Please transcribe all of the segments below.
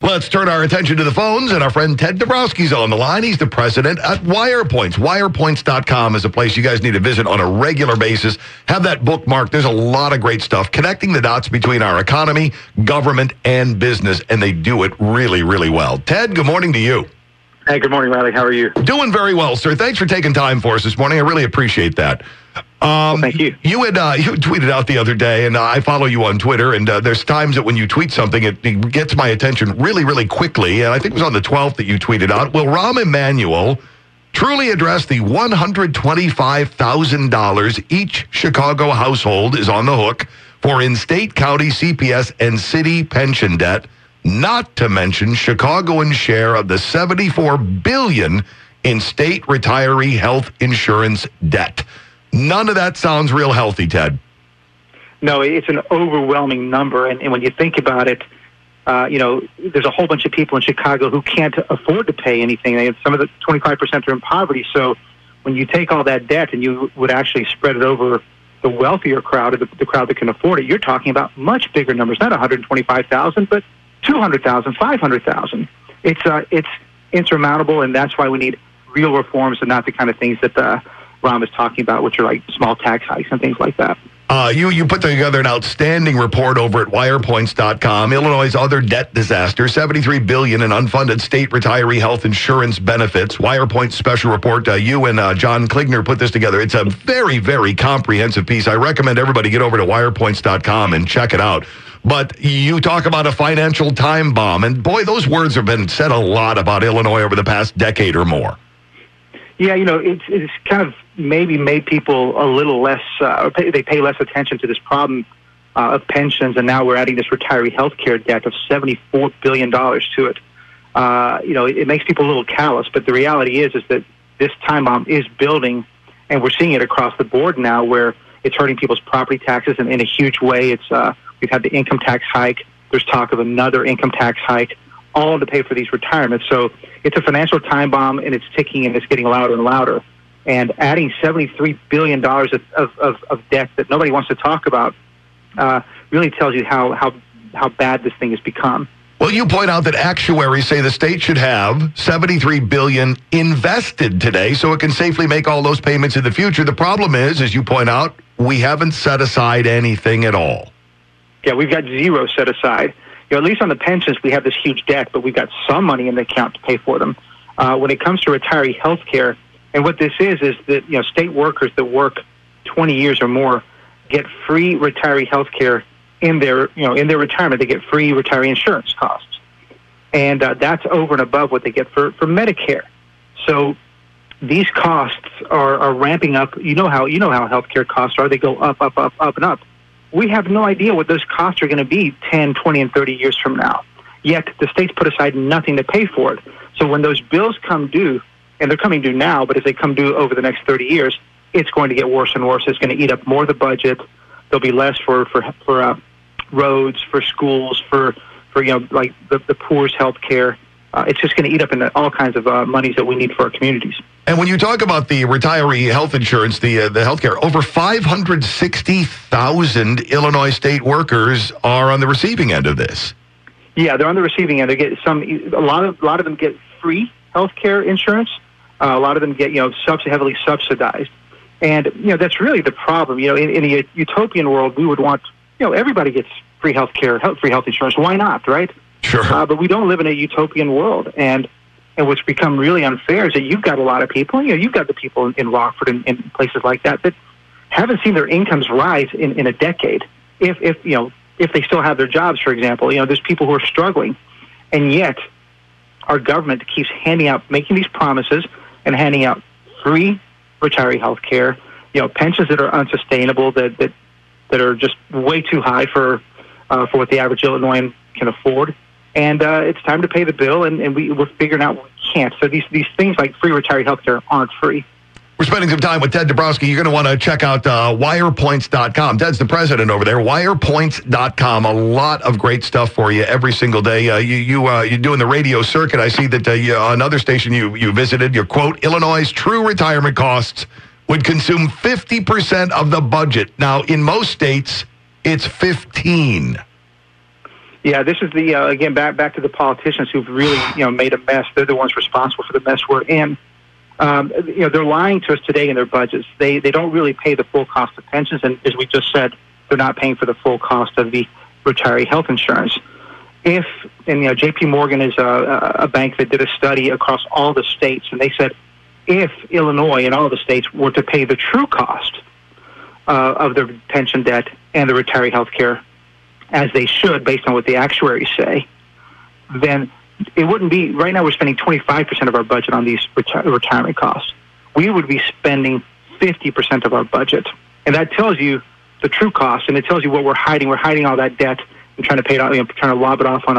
Let's turn our attention to the phones, and our friend Ted Dabrowski's on the line. He's the president at Wirepoints. Wirepoints.com is a place you guys need to visit on a regular basis. Have that bookmarked. There's a lot of great stuff connecting the dots between our economy, government, and business, and they do it really, really well. Ted, good morning to you. Hey, good morning, Riley. How are you? Doing very well, sir. Thanks for taking time for us this morning. I really appreciate that. Well, thank you. You had tweeted out the other day, and I follow you on Twitter, and there's times that when you tweet something, it gets my attention really, really quickly, and I think it was on the 12th that you tweeted out, will Rahm Emanuel truly address the $125,000 each Chicago household is on the hook for in-state, county, CPS, and city pension debt, not to mention Chicagoans' share of the $74 billion in state retiree health insurance debt? None of that sounds real healthy, Ted. No, it's an overwhelming number. And when you think about it, there's a whole bunch of people in Chicago who can't afford to pay anything. Some of the 25% are in poverty. So when you take all that debt and you would actually spread it over the wealthier crowd, or the crowd that can afford it, you're talking about much bigger numbers, not 125,000, but 200,000, 500,000. It's insurmountable, and that's why we need real reforms and not the kind of things that Rahm is talking about, which are like small tax hikes and things like that. You put together an outstanding report over at wirepoints.com. Illinois' other debt disaster, $73 billion in unfunded state retiree health insurance benefits. Wirepoint's special report, you and John Kligner put this together. It's a very, very comprehensive piece. I recommend everybody get over to wirepoints.com and check it out. But you talk about a financial time bomb, and boy, those words have been said a lot about Illinois over the past decade or more. Yeah, it's kind of maybe made people a little less, they pay less attention to this problem of pensions, and now we're adding this retiree health care debt of $74 billion to it. It makes people a little callous, but the reality is that this time bomb is building, and we're seeing it across the board now where it's hurting people's property taxes in a huge way. We've had the income tax hike. There's talk of another income tax hike, all to pay for these retirements. So it's a financial time bomb, and it's ticking, and it's getting louder and louder. And adding $73 billion of debt that nobody wants to talk about really tells you how bad this thing has become. Well, you point out that actuaries say the state should have $73 billion invested today so it can safely make all those payments in the future. The problem is, as you point out, we haven't set aside anything at all. Yeah, we've got zero set aside. At least on the pensions, we have this huge debt, but we've got some money in the account to pay for them. When it comes to retiree health care, and what this is that state workers that work 20 years or more get free retiree health care in their retirement. They get free retiree insurance costs, and that's over and above what they get for Medicare. So these costs are ramping up. You know how healthcare costs are. They go up, up, up, up, and up. We have no idea what those costs are going to be 10, 20, and 30 years from now. Yet the states put aside nothing to pay for it. So when those bills come due, and they're coming due now, but as they come due over the next 30 years, it's going to get worse and worse. It's going to eat up more of the budget. There'll be less for roads, for schools, for like the poor's health care. It's just going to eat up into all kinds of monies that we need for our communities. And when you talk about the retiree health insurance, the health care, over 560,000 Illinois state workers are on the receiving end of this. Yeah, they're on the receiving end. They get a lot of them get free health care insurance. A lot of them get heavily subsidized, and that's really the problem. In a utopian world, we would want everybody gets free health care, free health insurance. Why not, right? Sure. But we don't live in a utopian world, and what's become really unfair is that you've got a lot of people. You've got the people in Rockford and places like that haven't seen their incomes rise in a decade. If they still have their jobs, for example, there's people who are struggling, and yet our government keeps making these promises and handing out free retiree health care, pensions that are unsustainable, that are just way too high for what the average Illinoisan can afford. And it's time to pay the bill, and we're figuring out we can't. So these things like free retiree health care aren't free. We're spending some time with Ted Dabrowski. You're going to want to check out wirepoints.com. Ted's the president over there. Wirepoints.com. A lot of great stuff for you every single day. You're doing the radio circuit. I see that another station you visited, your quote, Illinois' true retirement costs would consume 50% of the budget. Now, in most states, it's 15%. Yeah, this is the again back to the politicians who've really made a mess. They're the ones responsible for the mess we're in. They're lying to us today in their budgets. They don't really pay the full cost of pensions, and as we just said, they're not paying for the full cost of the retiree health insurance. J.P. Morgan is a bank that did a study across all the states, and they said if Illinois and all the states were to pay the true cost of their pension debt and the retiree health care, as they should, based on what the actuaries say, then it wouldn't be, right now we're spending 25% of our budget on these retirement costs. We would be spending 50% of our budget. And that tells you the true cost, and it tells you what we're hiding. We're hiding all that debt and trying to pay it out, trying to lob it off on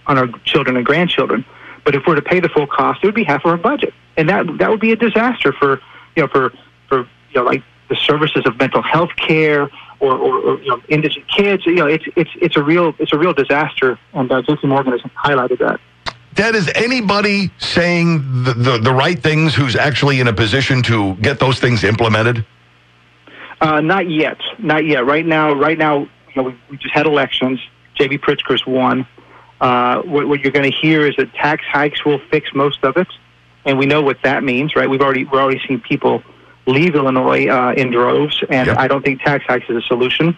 our children and grandchildren. But if we're to pay the full cost, it would be half of our budget. And that would be a disaster for like the services of mental health care or indigent kids. It's a real disaster, and J.P. Morgan has highlighted that. Ted, is anybody saying the right things who's actually in a position to get those things implemented? Not yet. Right now, we just had elections. J.B. Pritzker's won. What you're going to hear is that tax hikes will fix most of it, and we know what that means, right? We're already seeing people leave Illinois in droves, and Yep. I don't think tax hikes is a solution.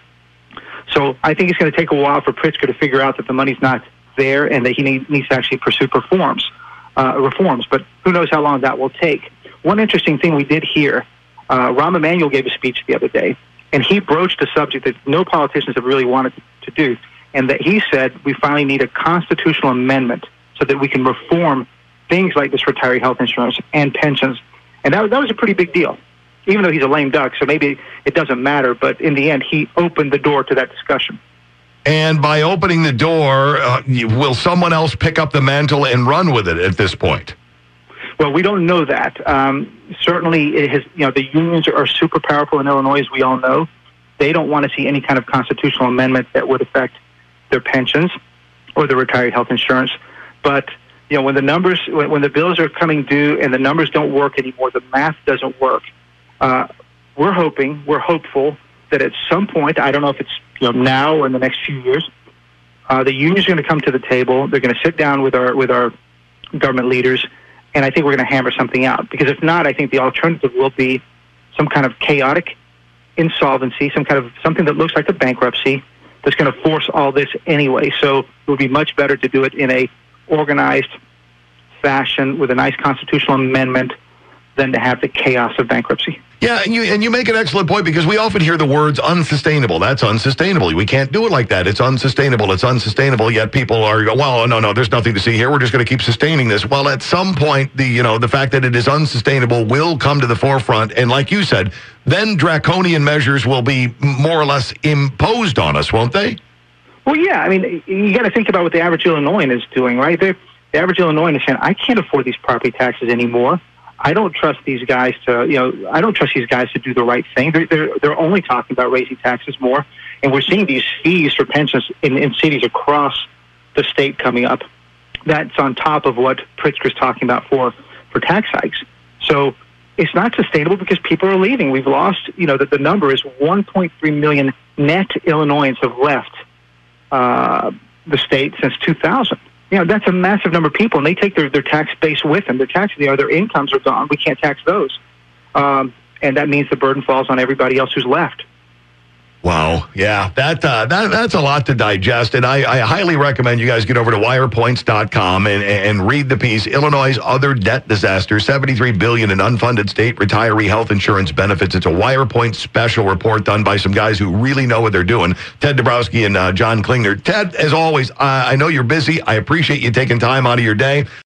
So I think it's going to take a while for Pritzker to figure out that the money's not there and that he needs to actually pursue reforms. But who knows how long that will take. One interesting thing we did hear, Rahm Emanuel gave a speech the other day, and he broached a subject that no politicians have really wanted to do, and that he said we finally need a constitutional amendment so that we can reform things like this retiree health insurance and pensions. And that was a pretty big deal, even though he's a lame duck, so maybe it doesn't matter. But in the end, he opened the door to that discussion. And by opening the door, will someone else pick up the mantle and run with it at this point? Well, we don't know that. Certainly, it has. The unions are super powerful in Illinois, as we all know. They don't want to see any kind of constitutional amendment that would affect their pensions or the retiree health insurance. But when the bills are coming due and the numbers don't work anymore, the math doesn't work. We're hopeful that at some point, I don't know if it's now or in the next few years, the union's going to come to the table. They're going to sit down with our government leaders, and I think we're going to hammer something out. Because if not, I think the alternative will be some kind of chaotic insolvency, something that looks like a bankruptcy that's going to force all this anyway. So it would be much better to do it in a organized fashion with a nice constitutional amendment than to have the chaos of bankruptcy. Yeah, and you make an excellent point, because we often hear the words unsustainable. That's unsustainable. We can't do it like that. It's unsustainable. It's unsustainable. Yet people are going, well, no, there's nothing to see here. We're just going to keep sustaining this. Well, at some point, the fact that it is unsustainable will come to the forefront. And like you said, then draconian measures will be more or less imposed on us, won't they? Well, yeah. I mean, you got to think about what the average Illinoisan is doing, right? The average Illinoisan is saying, I can't afford these property taxes anymore. I don't trust these guys to do the right thing. They're only talking about raising taxes more, and we're seeing these fees for pensions in cities across the state coming up. That's on top of what Pritzker's talking about for tax hikes. So it's not sustainable because people are leaving. We've lost, the number is 1.3 million net Illinoisans have left the state since 2000. That's a massive number of people, and they take their tax base with them. Their incomes are gone. We can't tax those. And that means the burden falls on everybody else who's left. Wow. Yeah, that's a lot to digest. And I highly recommend you guys get over to wirepoints.com and read the piece, Illinois' Other Debt Disaster, $73 billion in unfunded state retiree health insurance benefits. It's a Wirepoint special report done by some guys who really know what they're doing, Ted Dabrowski and John Klingner. Ted, as always, I know you're busy. I appreciate you taking time out of your day.